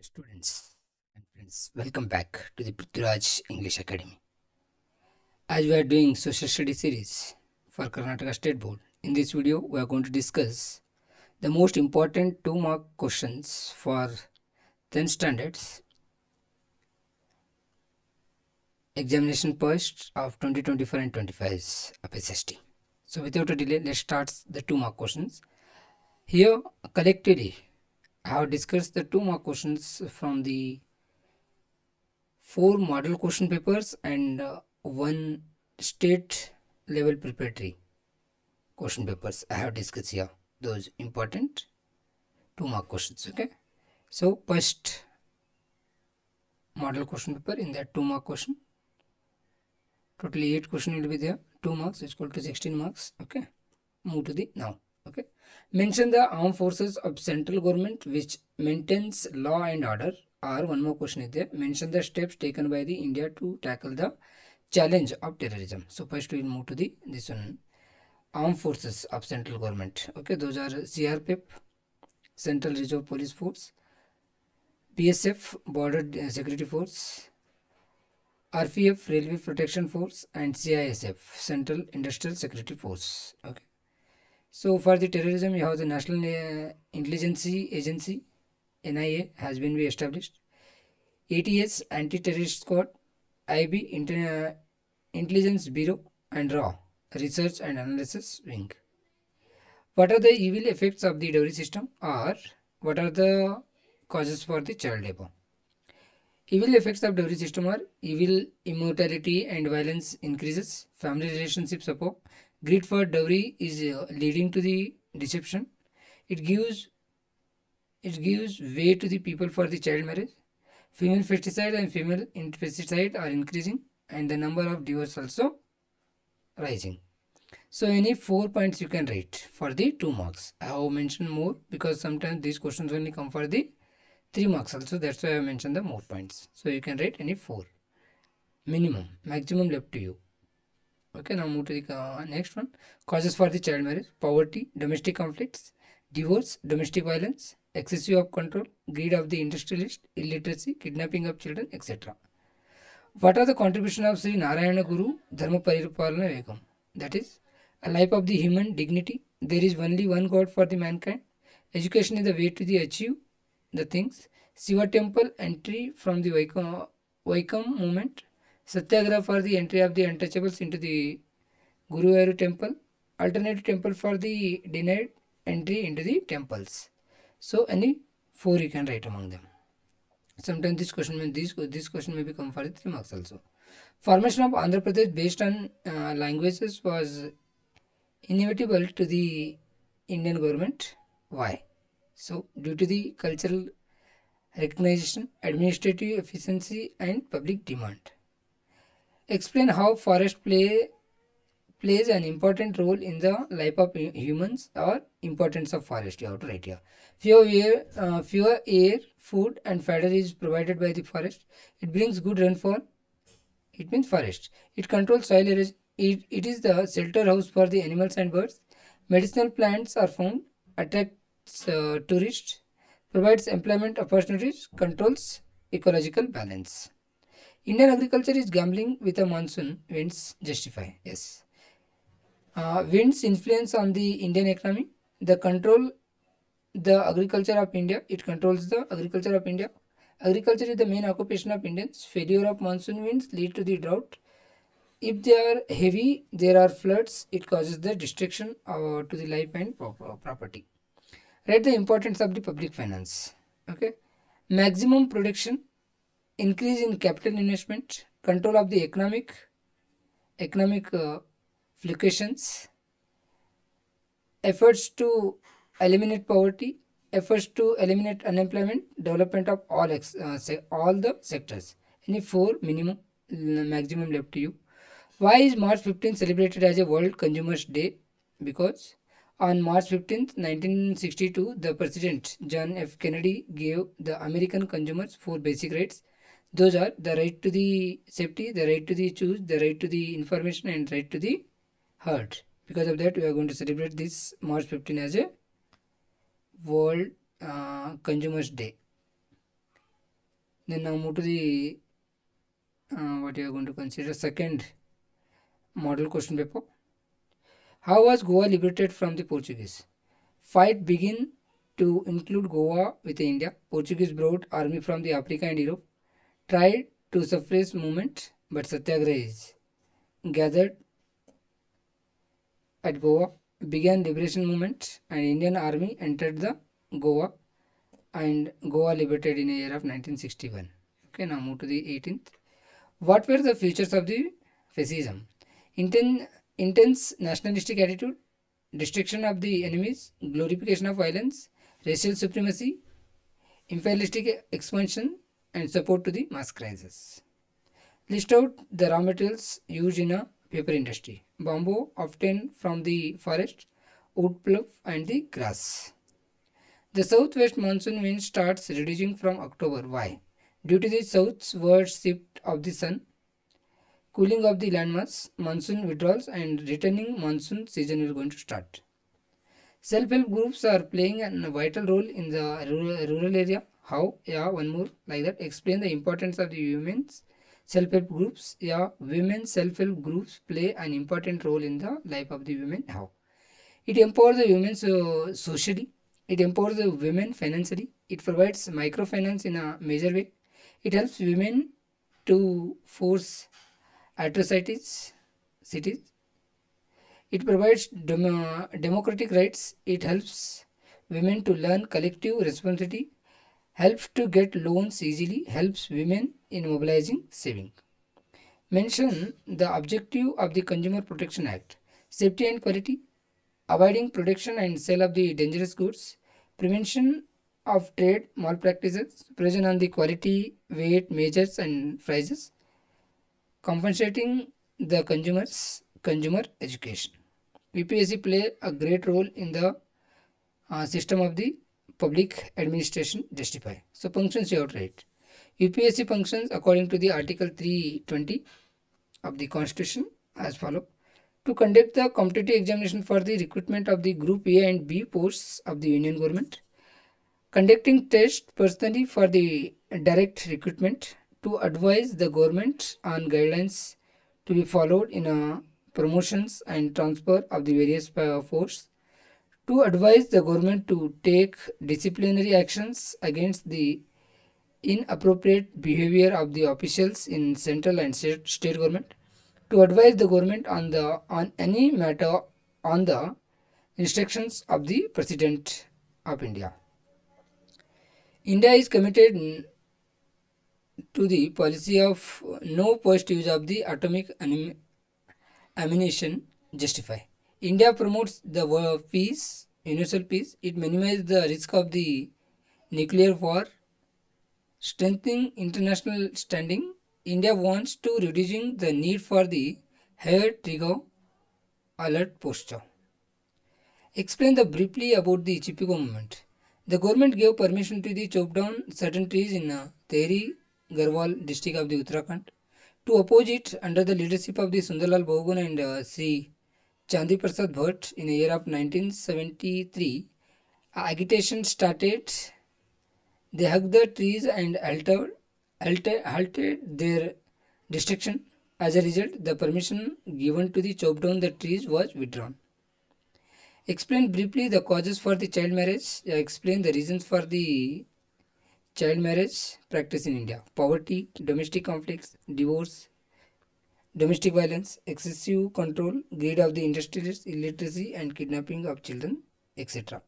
Students and friends, welcome back to the Prithviraj English Academy. As we are doing social study series for Karnataka State Board, in this video we are going to discuss the most important 2-mark questions for 10th standards examination post of 2024 and 25 of SST. So without a delay, let's start the 2-mark questions. Here collectively I have discussed the 2-mark questions from the 4 model question papers and 1 state level preparatory question papers. I have discussed here those important 2-mark questions. Okay, so first model question paper, in that 2-mark question, totally 8 question will be there. 2 marks is equal to 16 marks. Okay, move to the now. Okay, mention the armed forces of central government which maintains law and order. Or one more question is there, mention the steps taken by the India to tackle the challenge of terrorism. So first we will move to the this one, armed forces of central government. Okay, those are CRPF, Central Reserve Police Force, BSF, Border Security Force, RPF, Railway Protection Force, and CISF, Central Industrial Security Force. Okay, so for the terrorism you have the National Intelligence Agency, NIA has been established, ATS, Anti-Terrorist Squad, IB, Intelligence Bureau, and RAW, Research and Analysis Wing. What are the evil effects of the dowry system, or what are the causes for the child labor? Evil effects of dowry system are evil immortality and violence increases, family relationship support, greed for dowry is leading to the deception, it gives way to the people for the child marriage, female pesticide and female pesticide are increasing, and the number of divorce also rising. So any 4 points you can write for the 2 marks. I have mentioned more because sometimes these questions only come for the 3 marks also. That's why I mentioned the more points. So you can write any 4. Minimum, maximum left to you. Okay, now move to the next one. Causes for the child marriage: poverty, domestic conflicts, divorce, domestic violence, excessive of control, greed of the industrialist, illiteracy, kidnapping of children, etc. What are the contributions of Sri Narayana Guru Dharma Paripalana Vegam? That is, a life of the human dignity. There is only one God for the mankind. Education is the way to the achieve the things. Shiva temple entry from the Vaikam movement. Satyagraha for the entry of the untouchables into the Guruvayur temple. Alternative temple for the denied entry into the temples. So any 4 you can write among them. Sometimes this question may become for 3 marks also. Formation of Andhra Pradesh based on languages was inevitable to the Indian government. Why? So due to the cultural recognition, administrative efficiency, and public demand. Explain how forest plays an important role in the life of humans, or importance of forest. You have to write here. Fewer air, food, and fodder is provided by the forest. It brings good rainfall. It means forest. It controls soil erosion. It is the shelter house for the animals and birds. Medicinal plants are found. Attracts tourists. Provides employment opportunities. Controls ecological balance. Indian agriculture is gambling with a monsoon. Winds justify. Yes. Winds influence on the Indian economy. The control the agriculture of India. It controls the agriculture of India. Agriculture is the main occupation of Indians. Failure of monsoon winds lead to the drought. If they are heavy, there are floods. It causes the destruction to the life and property. Write the importance of the public finance. Okay. Maximum production, increase in capital investment, control of the economic fluctuations, efforts to eliminate poverty, efforts to eliminate unemployment, development of all the sectors. Any 4 minimum, maximum left to you. Why is March 15th celebrated as a World Consumers Day? Because on March 15th, 1962, the President John F. Kennedy gave the American consumers 4 basic rights. Those are the right to the safety, the right to the choose, the right to the information, and right to the heard. Because of that, we are going to celebrate this March 15 as a World Consumers Day. Then now move to the what you are going to consider second model question paper. How was Goa liberated from the Portuguese? Fight began to include Goa with India. Portuguese brought army from the Africa and Europe, tried to suppress movement, but satyagrahis gathered at Goa, began liberation movement, and Indian army entered the Goa, and Goa liberated in the year of 1961. Okay, now move to the 18th. What were the features of the fascism? Intense nationalistic attitude, destruction of the enemies, glorification of violence, racial supremacy, imperialistic expansion, and support to the mass crisis. List out the raw materials used in a paper industry. Bamboo obtained from the forest, wood pulp, and the grass. The southwest monsoon wind starts reducing from October. Why? Due to the southward shift of the sun, cooling of the landmass, monsoon withdrawals, and returning monsoon season is going to start. Self-help groups are playing a vital role in the rural area. How? Yeah, one more like that. Explain the importance of the women's self-help groups. Yeah, women's self-help groups play an important role in the life of the women. How? It empowers the women socially. It empowers the women financially. It provides microfinance in a major way. It helps women to force atrocities, cities. It provides democratic rights. It helps women to learn collective responsibility, helps to get loans easily, helps women in mobilizing saving. Mention the objective of the Consumer Protection Act: safety and quality, avoiding production and sale of the dangerous goods, prevention of trade malpractices, provision on the quality, weight, measures and prices, compensating the consumer education. UPSC play a great role in the system of the public administration justify. So functions you have to write. UPSC functions according to the Article 320 of the Constitution as follow: to conduct the competitive examination for the recruitment of the Group A and B posts of the Union government, conducting tests personally for the direct recruitment, to advise the government on guidelines to be followed in promotions and transfer of the various posts, to advise the government to take disciplinary actions against the inappropriate behavior of the officials in central and state government, to advise the government on any matter on the instructions of the President of India. India is committed to the policy of no post use of the atomic ammunition justify. India promotes the peace, universal peace. It minimizes the risk of the nuclear war, strengthening international standing. India wants to reducing the need for the higher trigger alert posture. Explain the briefly about the Chipko movement. The government gave permission to the chop down certain trees in Tehri Garhwal district of the Uttarakhand. To oppose it, under the leadership of the Sundarlal Bogun and Sri Chandi Prasad Bhatt in the year of 1973, agitation started. They hugged the trees and halted their destruction. As a result, the permission given to the chop down the trees was withdrawn. Explain briefly the causes for the child marriage. Explain the reasons for the child marriage practice in India: poverty, domestic conflicts, divorce, domestic violence, excessive control, greed of the industrialists, illiteracy and kidnapping of children, etc.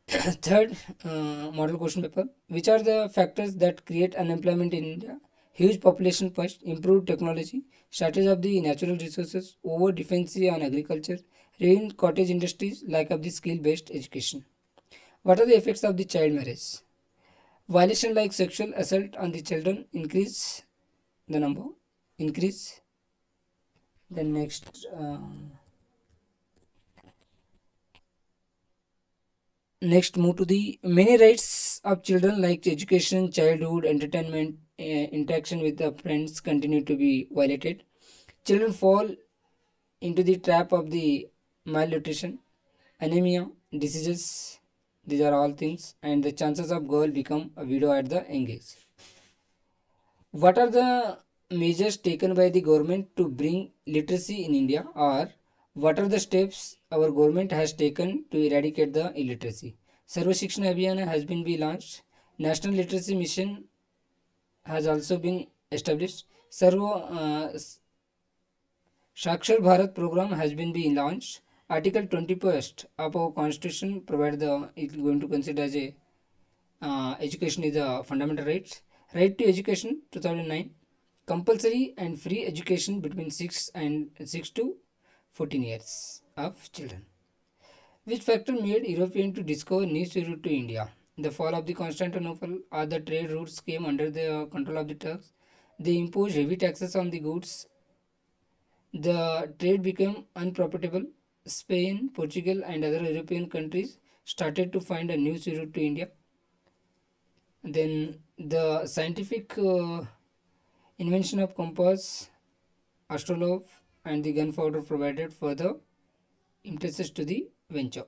Third model question paper: which are the factors that create unemployment in India? Huge population first, improved technology, shortage of the natural resources, over dependency on agriculture, ruined cottage industries, lack of the skill-based education. What are the effects of the child marriage? Violation like sexual assault on the children increase the number, increase. Then next move to the many rights of children like education, childhood, entertainment, interaction with the friends continue to be violated. Children fall into the trap of the malnutrition, anemia, diseases, These are all things, and the chances of girl become a widow at the young age. What are the measures taken by the government to bring literacy in India, or what are the steps our government has taken to eradicate the illiteracy? Sarva Shikshana Abhiyana has been launched. National Literacy Mission has also been established. Shakshar Bharat program has been launched. Article 21st of our constitution provide the it is going to consider as a education is a fundamental right. Right to education 2009. Compulsory and free education between 6 to 14 years of children. Which factor made European to discover new route to India? The fall of the Constantinople or the trade routes came under the control of the Turks. They imposed heavy taxes on the goods. The trade became unprofitable. Spain, Portugal, and other European countries started to find a new route to India. Then the scientific invention of compass, astrolabe, and the gunpowder provided further impetus to the venture.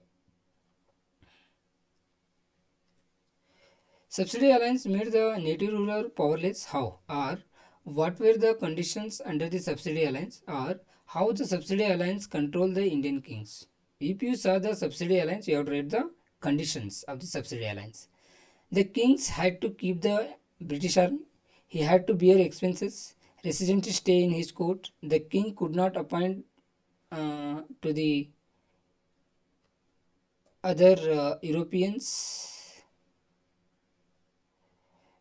Subsidy alliance made the native ruler powerless. How? Or what were the conditions under the subsidy alliance? Or how the subsidy alliance controlled the Indian kings? If you saw the subsidy alliance, you have to read the conditions of the subsidy alliance. The kings had to keep the British army. He had to bear expenses, resident stay in his court. The king could not appoint to the other Europeans.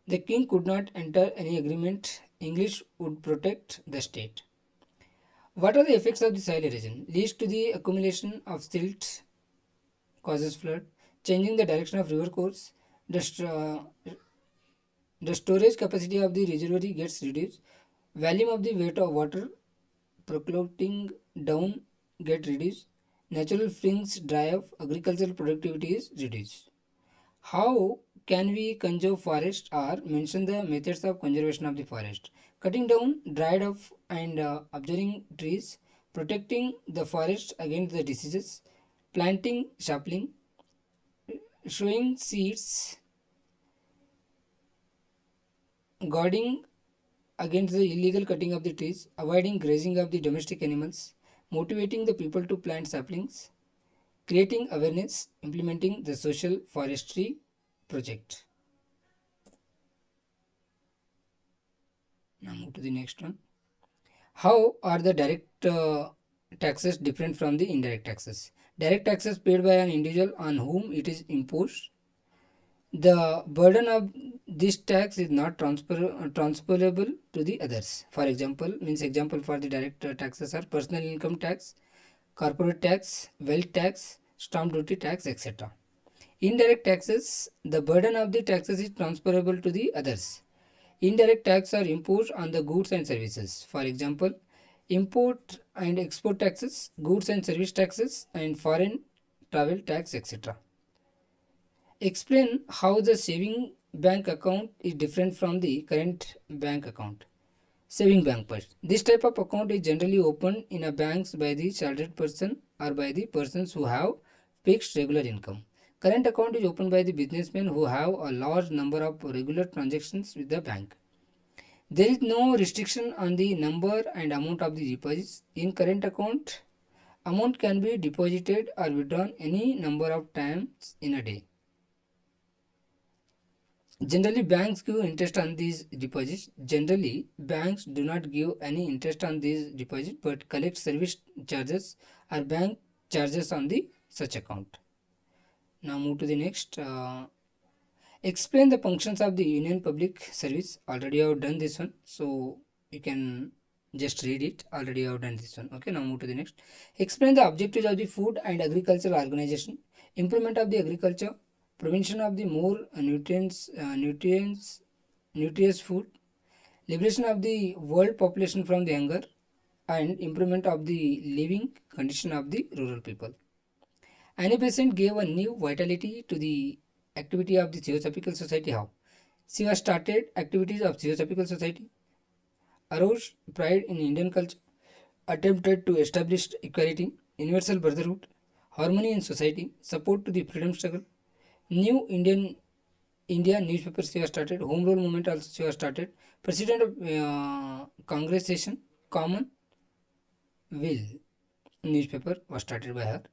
The king could not enter any agreement. English would protect the state. What are the effects of the soil erosion? Leads to the accumulation of silt, causes flood, changing the direction of river course. The storage capacity of the reservoir gets reduced. Volume of the weight of water percolating down get reduced. Natural springs dry up. Agricultural productivity is reduced. How can we conserve forest, or mention the methods of conservation of the forest? Cutting down dried up and observing trees, protecting the forest against the diseases, planting sapling, sowing seeds, guarding against the illegal cutting of the trees, avoiding grazing of the domestic animals, motivating the people to plant saplings, creating awareness, implementing the social forestry project. Now move to the next one. How are the direct taxes different from the indirect taxes? Direct taxes paid by an individual on whom it is imposed. The burden of this tax is not transferable to the others. For example, example for the direct taxes are personal income tax, corporate tax, wealth tax, stamp duty tax, etc. Indirect taxes, the burden of the taxes is transferable to the others. Indirect taxes are imposed on the goods and services. For example, import and export taxes, goods and service taxes, and foreign travel tax, etc. Explain how the saving bank account is different from the current bank account. Saving bank first. This type of account is generally opened in a banks by the salaried person or by the persons who have fixed regular income. Current account is opened by the businessmen who have a large number of regular transactions with the bank. There is no restriction on the number and amount of the deposits. In current account, amount can be deposited or withdrawn any number of times in a day. Generally, banks give interest on these deposits. Generally, banks do not give any interest on these deposits but collect service charges or bank charges on the such account. Now move to the next. Explain the functions of the Union Public Service. Already I have done this one, so you can just read it. Already I have done this one. Okay, now move to the next. Explain the objectives of the Food and Agricultural Organization. Improvement of the agriculture, prevention of the more nutritious food, liberation of the world population from the hunger, and improvement of the living condition of the rural people. Annie Besant gave a new vitality to the activity of the Theosophical Society. How? She has started activities of Theosophical Society, aroused pride in Indian culture, attempted to establish equality, universal brotherhood, harmony in society, support to the freedom struggle, New India newspapers were started. Home rule movement also was started. President of Congress session, Common Will newspaper was started by her.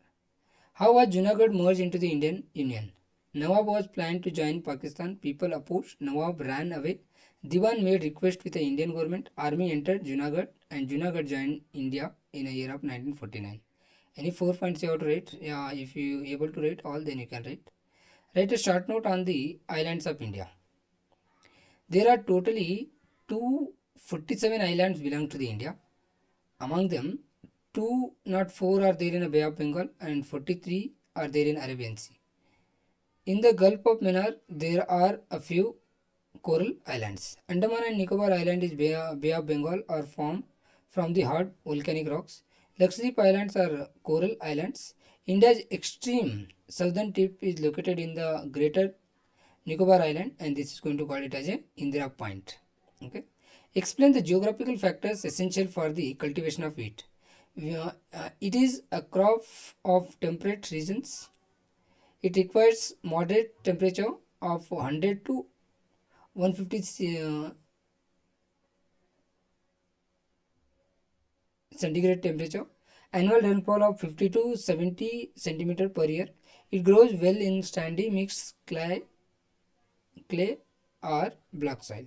How was Junagadh merged into the Indian Union? Nawab was planned to join Pakistan. People opposed. Nawab ran away. Diwan made request with the Indian government. Army entered Junagadh and Junagadh joined India in a year of 1949. Any 4 points you have to rate? Yeah, if you able to rate all, then you can rate. Write a short note on the islands of India. There are totally 247 islands belong to the India. Among them, 204 are there in the Bay of Bengal and 43 are there in Arabian Sea. In the Gulf of Mannar, there are a few coral islands. Andaman and Nicobar Island is Bay of Bengal are formed from the hard volcanic rocks. Lakshadweep Islands are coral islands. India's extreme southern tip is located in the Greater Nicobar Island, and this is going to call it as a Indira Point. Okay. Explain the geographical factors essential for the cultivation of wheat. It is a crop of temperate regions. It requires moderate temperature of 100 to 150 centigrade temperature. Annual rainfall of 50 to 70 centimeter per year. It grows well in sandy mixed clay or black soil.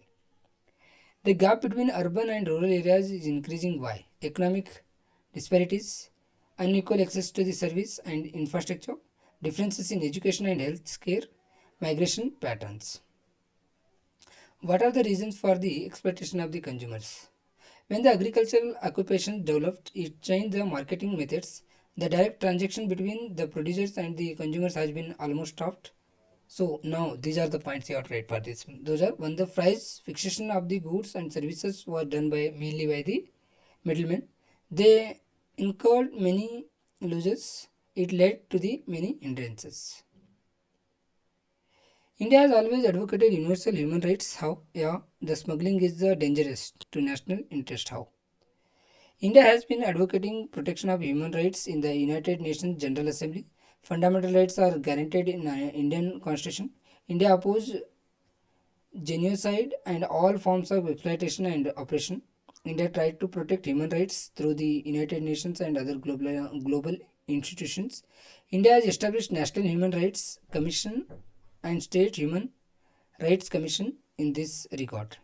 The gap between urban and rural areas is increasing. Why? Economic disparities, unequal access to the service and infrastructure, differences in education and health care, migration patterns. What are the reasons for the exploitation of the consumers? When the agricultural occupation developed, it changed the marketing methods. The direct transaction between the producers and the consumers has been almost stopped. So now these are the points you have to write for this. Those are when the price fixation of the goods and services was done by mainly by the middlemen. They incurred many losses. It led to the many hindrances. India has always advocated universal human rights. How? Yeah, the smuggling is the dangerous to national interest. How? India has been advocating protection of human rights in the United Nations General Assembly. Fundamental rights are guaranteed in Indian Constitution. India opposed genocide and all forms of exploitation and oppression. India tried to protect human rights through the United Nations and other global institutions. India has established National Human Rights Commission and State Human Rights Commission in this regard.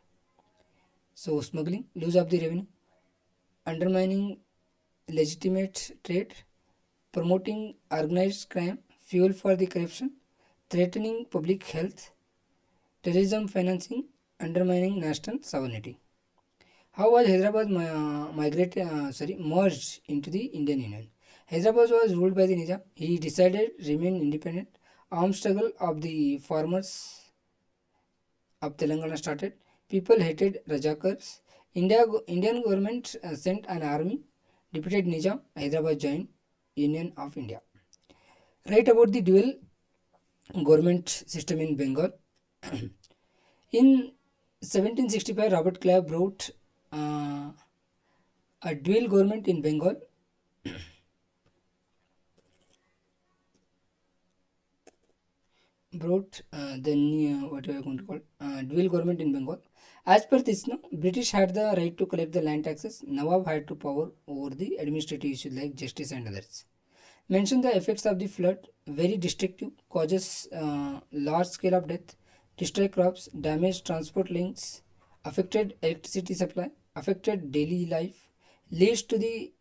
So, smuggling, loss of the revenue, undermining legitimate trade, promoting organized crime, fuel for the corruption, threatening public health, terrorism financing, undermining national sovereignty. How was Hyderabad merged into the Indian Union? Hyderabad was ruled by the Nizam. He decided remain independent. Armed struggle of the farmers of Telangana started. People hated Rajakars. Indian government sent an army, defeated Nizam. Hyderabad joined Union of India. Write about the dual government system in Bengal. In 1765, Robert Clive brought a dual government in Bengal. Brought what are we going to call dual government in Bengal. As per this, no, British had the right to collect the land taxes. Nawab had to power over the administrative issues like justice and others. Mention the effects of the flood. Very destructive, causes large scale of death, destroy crops, damaged transport links, affected electricity supply, affected daily life, leads to the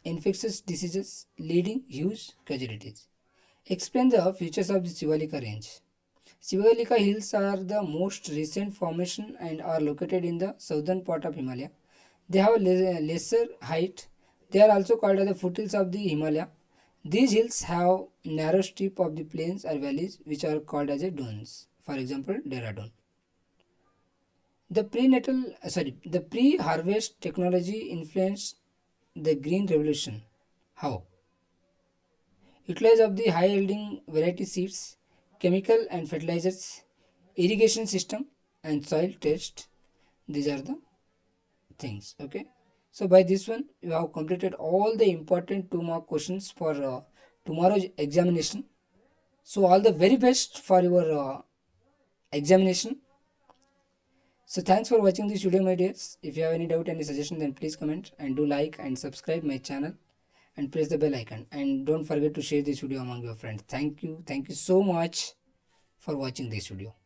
infectious diseases, leading huge casualties. Explain the features of the Sivalika range. Sivalika hills are the most recent formation and are located in the southern part of Himalaya. They have a lesser height. They are also called as the foothills of the Himalaya. These hills have narrow strip of the plains or valleys which are called as a dunes. For example, Dehradun. The pre-harvest technology influenced the green revolution. How? Utilize of the high yielding variety seeds, chemical and fertilizers, irrigation system and soil test. These are the things. Okay. So by this one you have completed all the important 2 mark questions for tomorrow's examination. So all the very best for your examination. So thanks for watching this video, my dears. If you have any doubt, any suggestion, then please comment and do like and subscribe my channel and press the bell icon, and don't forget to share this video among your friends. Thank you so much for watching this video.